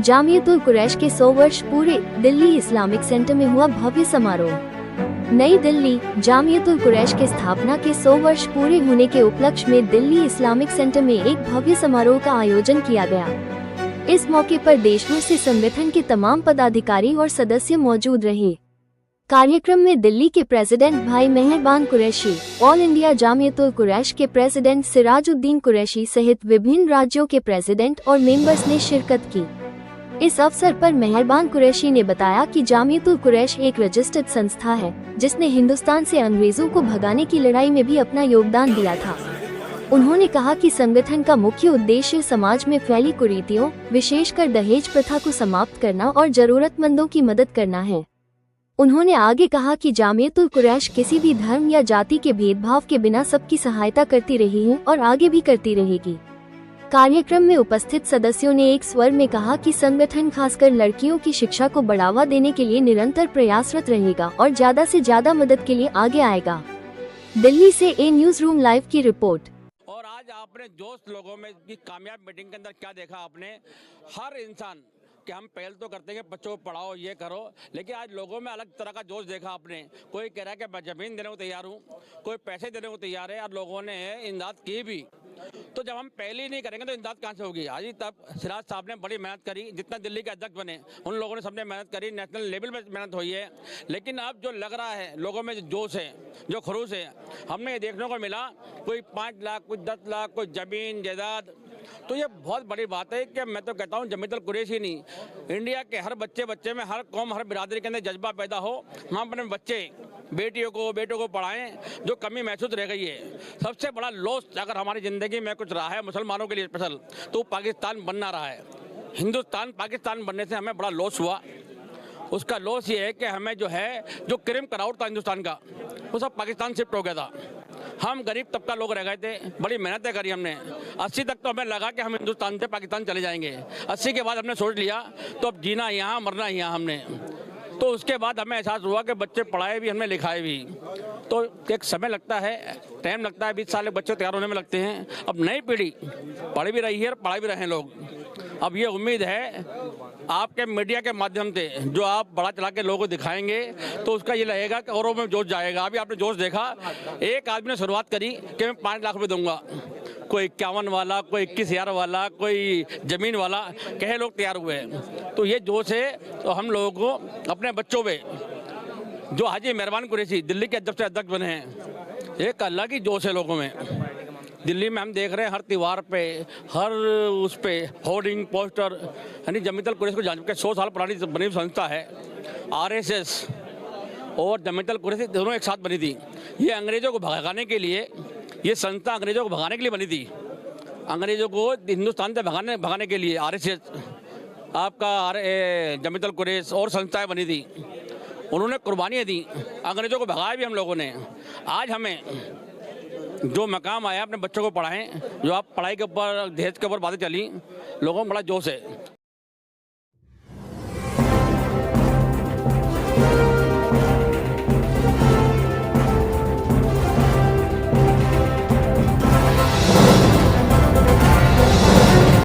जामियतुल कुरैश के 100 वर्ष पूरे, दिल्ली इस्लामिक सेंटर में हुआ भव्य समारोह। नई दिल्ली, जामियतुल कुरैश के स्थापना के 100 वर्ष पूरे होने के उपलक्ष्य में दिल्ली इस्लामिक सेंटर में एक भव्य समारोह का आयोजन किया गया। इस मौके पर देश भर से संगठन के तमाम पदाधिकारी और सदस्य मौजूद रहे। कार्यक्रम में दिल्ली के प्रेसिडेंट भाई मेहरबान कुरैशी, ऑल इंडिया जामियतुल कुरैश के प्रेसिडेंट सिराजुद्दीन कुरैशी सहित विभिन्न राज्यों के प्रेसिडेंट और मेंबर्स ने शिरकत की। इस अवसर पर मेहरबान कुरैशी ने बताया कि जामियतुल कुरैश एक रजिस्टर्ड संस्था है, जिसने हिंदुस्तान से अंग्रेजों को भगाने की लड़ाई में भी अपना योगदान दिया था। उन्होंने कहा कि संगठन का मुख्य उद्देश्य समाज में फैली कुरीतियों, विशेषकर दहेज प्रथा को समाप्त करना और जरूरतमंदों की मदद करना है। उन्होंने आगे कहा कि जामियतुल कुरैश किसी भी धर्म या जाति के भेदभाव के बिना सबकी सहायता करती रही है और आगे भी करती रहेगी। कार्यक्रम में उपस्थित सदस्यों ने एक स्वर में कहा कि संगठन खासकर लड़कियों की शिक्षा को बढ़ावा देने के लिए निरंतर प्रयासरत रहेगा और ज्यादा से ज्यादा मदद के लिए आगे आएगा। दिल्ली से ए न्यूज रूम लाइव की रिपोर्ट। और आज आपने जोश लोगों में की कामयाब मीटिंग के अंदर क्या देखा आपने? हर इंसान कि हम पहल तो करते हैं बच्चों को पढ़ाओ, ये करो, लेकिन आज लोगों में अलग तरह का जोश देखा आपने। कोई कह रहा है कि मैं जमीन देने को तैयार हूँ, कोई पैसे देने को तैयार है, और लोगों ने इमदाद की भी। तो जब हम पहले ही नहीं करेंगे तो इमदाद कहाँ से होगी? आज ही तब सिराज साहब ने बड़ी मेहनत करी, जितना दिल्ली के अध्यक्ष बने उन लोगों ने सबने मेहनत करी, नेशनल लेवल पे मेहनत हुई है। लेकिन अब जो लग रहा है लोगों में जो जोश है, जो खरूस है, हमने ये देखने को मिला, कोई 5 लाख, कोई 10 लाख, कोई जमीन जायदाद। तो ये बहुत बड़ी बात है कि मैं तो कहता हूँ जामियतुल कुरैश ही नहीं, इंडिया के हर बच्चे में, हर कौम, हर बिरादरी के अंदर जज्बा पैदा हो, हम अपने बच्चे बेटों को पढ़ाएं जो कमी महसूस रह गई है। सबसे बड़ा लॉस अगर हमारी ज़िंदगी में कुछ रहा है मुसलमानों के लिए स्पेशल, तो पाकिस्तान बनना रहा है। हिंदुस्तान पाकिस्तान बनने से हमें बड़ा लॉस हुआ। उसका लॉस ये है कि हमें जो क्रीम कराउट था हिंदुस्तान का, वो सब पाकिस्तान शिफ्ट हो गया था। हम गरीब तबका लोग रह गए थे, बड़ी मेहनतें करी हमने। 80 तक तो हमें लगा कि हम हिंदुस्तान से पाकिस्तान चले जाएंगे। 80 के बाद हमने सोच लिया तो अब जीना यहाँ, मरना यहाँ हमने। तो उसके बाद हमें एहसास हुआ कि बच्चे पढ़ाए भी, हमने लिखाए भी, तो एक समय लगता है, टाइम लगता है, 20 साल बच्चे तैयार होने में लगते हैं। अब नई पीढ़ी पढ़ भी रही है और पढ़ा भी रहे हैं लोग। अब ये उम्मीद है आपके मीडिया के माध्यम से जो आप बड़ा चला के लोगों को दिखाएंगे तो उसका ये लगेगा कि औरों में जोश जाएगा। अभी आपने जोश देखा, एक आदमी ने शुरुआत करी कि मैं 5 लाख रुपए दूंगा, कोई 51 वाला, कोई 21,000 वाला, कोई जमीन वाला, कहे लोग तैयार हुए हैं। तो ये जोश है। तो हम लोगों को अपने बच्चों पे, जो हाजी मेहरबान कुरैशी दिल्ली के अध्यक्ष बने हैं, एक अलग ही जोश है लोगों में। दिल्ली में हम देख रहे हैं हर त्योहार पे, हर उस पे होर्डिंग, पोस्टर, यानी जामियतुल कुरैश को जान के 100 साल पुरानी बनी संस्था है। RSS और जामियतुल कुरैश दोनों एक साथ बनी थी। ये अंग्रेजों को भगाने के लिए, ये संस्था अंग्रेजों को भगाने के लिए बनी थी। अंग्रेजों को हिंदुस्तान से भगाने के लिए RSS आपका जामियतुल कुरैश और संस्थाएं बनी थी। उन्होंने कुर्बानियाँ दी, अंग्रेजों को भगाया भी हम लोगों ने। आज हमें जो मकाम आया अपने बच्चों को पढ़ाएं, जो आप पढ़ाई के ऊपर, दहेज के ऊपर बातें चली, लोगों में बड़ा जोश है।